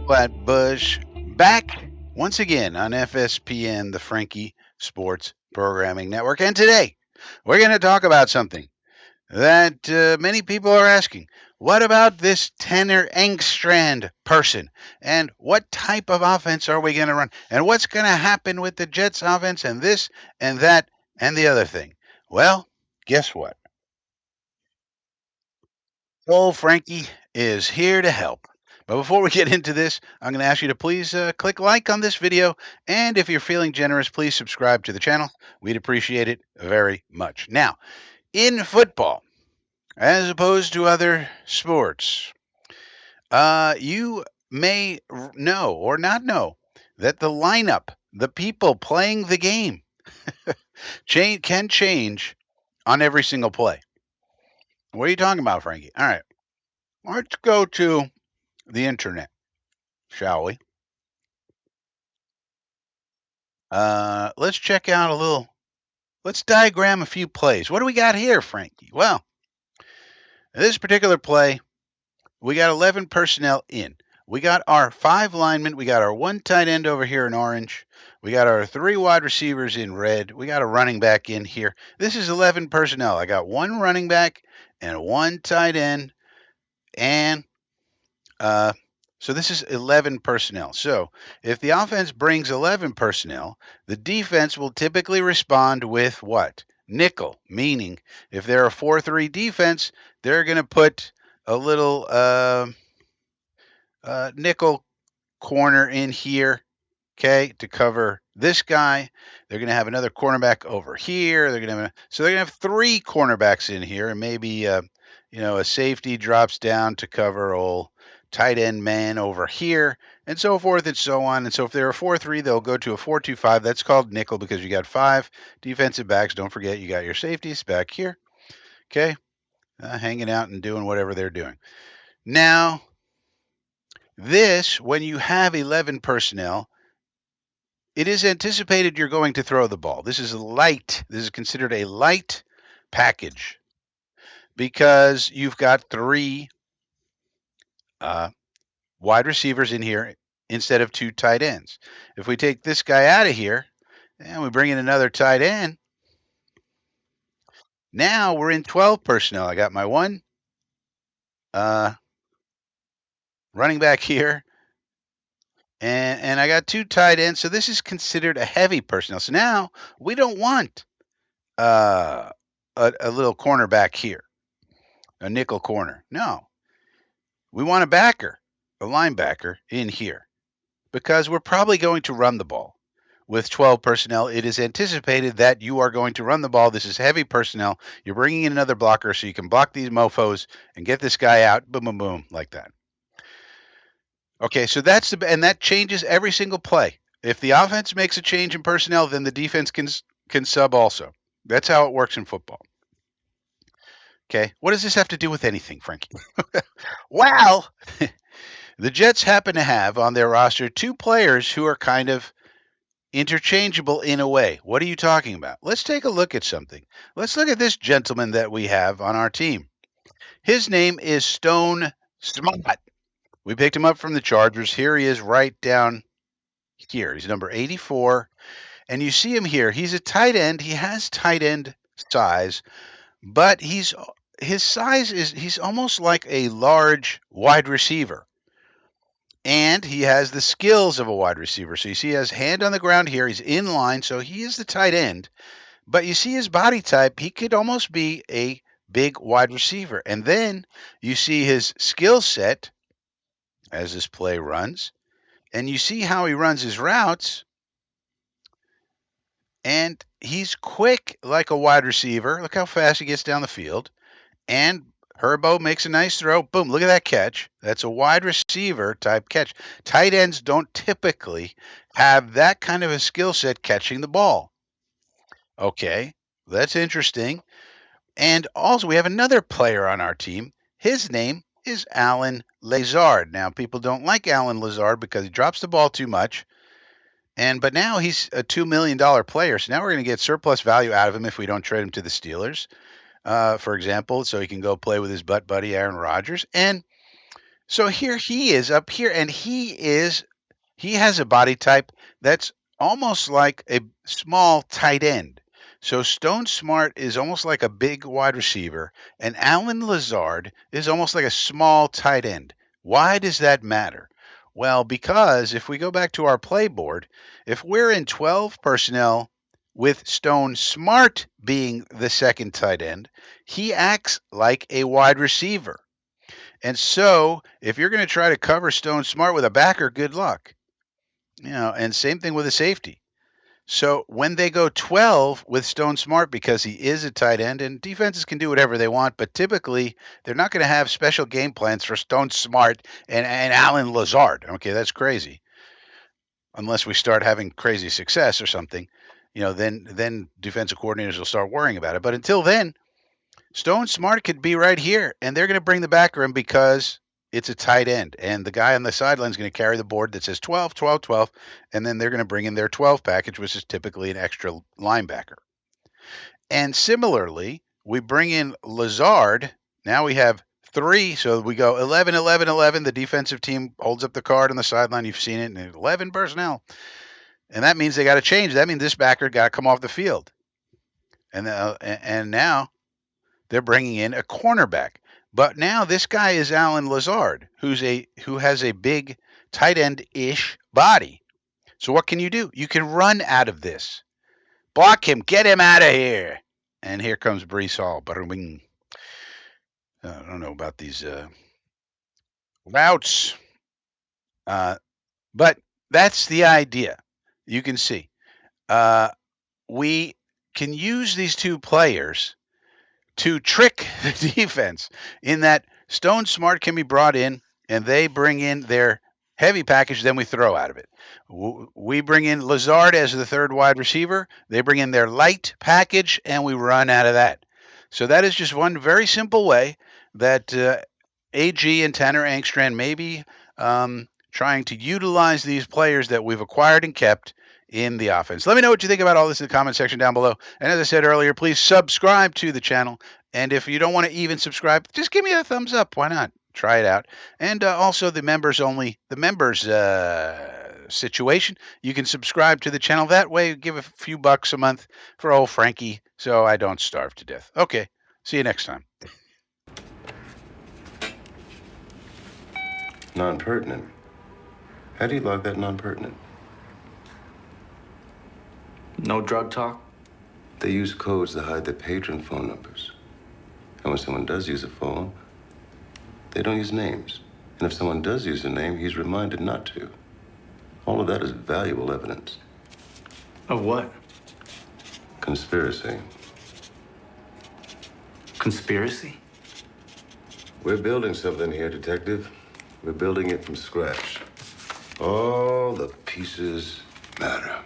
Flatbush back once again on FSPN, the Frankie Sports Programming Network. And today we're going to talk about something that many people are asking. What about this Tanner Engstrand person? And what type of offense are we going to run? And what's going to happen with the Jets offense and this and that and the other thing? Well, guess what? Old Frankie is here to help. But before we get into this, I'm going to ask you to please click like on this video. And if you're feeling generous, please subscribe to the channel. We'd appreciate it very much. Now, in football, as opposed to other sports, you may know or not know that the lineup, the people playing the game, can change on every single play. What are you talking about, Frankie? All right, let's go to the internet, shall we? Let's check out a little. Let's diagram a few plays. What do we got here, Frankie? Well, this particular play, we got 11 personnel in. We got our 5 linemen. We got our 1 tight end over here in orange. We got our 3 wide receivers in red. We got a running back in here. This is 11 personnel. I got 1 running back and 1 tight end, and so this is 11 personnel. So if the offense brings 11 personnel, the defense will typically respond with what? Nickel, meaning if they're a 4-3 defense, they're going to put a little nickel corner in here, okay, to cover this guy. They're going to have another cornerback over here. They're going to have 3 cornerbacks in here, and maybe a safety drops down to cover old tight end man over here, and so forth and so on. And so if they're a 4-3, they'll go to a 4-2-5. That's called nickel because you got 5 defensive backs. Don't forget you got your safeties back here, okay, hanging out and doing whatever they're doing. Now, when you have 11 personnel, it is anticipated you're going to throw the ball. This is light. This is considered a light package because you've got 3 wide receivers in here instead of 2 tight ends. If we take this guy out of here and we bring in another tight end, now we're in 12 personnel. I got my 1 running back here, and I got 2 tight ends. So this is considered a heavy personnel. So now we don't want a little cornerback here, a nickel corner. No, we want a backer, a linebacker in here, because we're probably going to run the ball. With 12 personnel, it is anticipated that you are going to run the ball. This is heavy personnel. You're bringing in another blocker so you can block these mofos and get this guy out, boom, boom, boom, like that. Okay, so and that changes every single play. If the offense makes a change in personnel, then the defense can sub also. That's how it works in football. Okay, what does this have to do with anything, Frankie? Well, the Jets happen to have on their roster 2 players who are kind of interchangeable in a way. What are you talking about? Let's take a look at something. Let's look at this gentleman that we have on our team. His name is Stone Smartt. We picked him up from the Chargers. Here he is right down here. He's number 84. And you see him here. He's a tight end. He has tight end size, but his size he's almost like a large wide receiver. And he has the skills of a wide receiver. So you see he has hand on the ground here. He's in line, so he is the tight end. But you see his body type, he could almost be a big wide receiver. And then you see his skill set as this play runs. And you see how he runs his routes. And he's quick like a wide receiver. Look how fast he gets down the field. And Herbo makes a nice throw. Boom, look at that catch. That's a wide receiver type catch. Tight ends don't typically have that kind of a skill set catching the ball. Okay, that's interesting. And also, we have another player on our team. His name is Alan Lazard. Now, people don't like Alan Lazard because he drops the ball too much. But now he's a $2 million player. So now we're going to get surplus value out of him if we don't trade him to the Steelers. For example, so he can go play with his butt buddy Aaron Rodgers. And So here he is up here, and he has a body type that's almost like a small tight end. So Stone Smartt is almost like a big wide receiver, and Alan Lazard is almost like a small tight end. Why does that matter? Well, because if we go back to our play board, if we're in 12 personnel with Stone Smartt being the second tight end, he acts like a wide receiver. And so, if you're going to try to cover Stone Smartt with a backer, good luck. And same thing with a safety. So when they go 12 with Stone Smartt, because he is a tight end, and defenses can do whatever they want, but typically they're not going to have special game plans for Stone Smartt and Alan Lazard. Okay, that's crazy. Unless we start having crazy success or something, then defensive coordinators will start worrying about it. But until then, Stone Smartt could be right here, and they're going to bring the backer in because it's a tight end. And the guy on the sideline is going to carry the board that says 12, 12, 12, and then they're going to bring in their 12 package, which is typically an extra linebacker. And similarly, we bring in Lazard. Now we have 3, so we go 11, 11, 11. The defensive team holds up the card on the sideline. You've seen it, and 11 personnel. And that means they got to change. That means this backer got to come off the field. And now they're bringing in a cornerback. But now this guy is Alan Lazard, who has a big tight end-ish body. So what can you do? You can run out of this. Block him. Get him out of here. And here comes Breece Hall. I don't know about these routes. But that's the idea. You can see. We can use these two players to trick the defense in that Stone Smartt can be brought in and they bring in their heavy package, then we throw out of it. We bring in Lazard as the third wide receiver. They bring in their light package and we run out of that. So that is just one very simple way that AG and Tanner Engstrand may be trying to utilize these players that we've acquired and kept in the offense. Let me know what you think about all this in the comment section down below. And as I said earlier, please subscribe to the channel. And if you don't want to even subscribe, just give me a thumbs up. Why not? Try it out. And also the members situation. You can subscribe to the channel. That way, give a few bucks a month for old Frankie so I don't starve to death. Okay. See you next time. Non-pertinent. How do you log that non-pertinent? No drug talk? They use codes to hide their patron phone numbers. And when someone does use a phone, they don't use names. And if someone does use a name, he's reminded not to. All of that is valuable evidence. Of what? Conspiracy. Conspiracy? We're building something here, Detective. We're building it from scratch. All the pieces matter.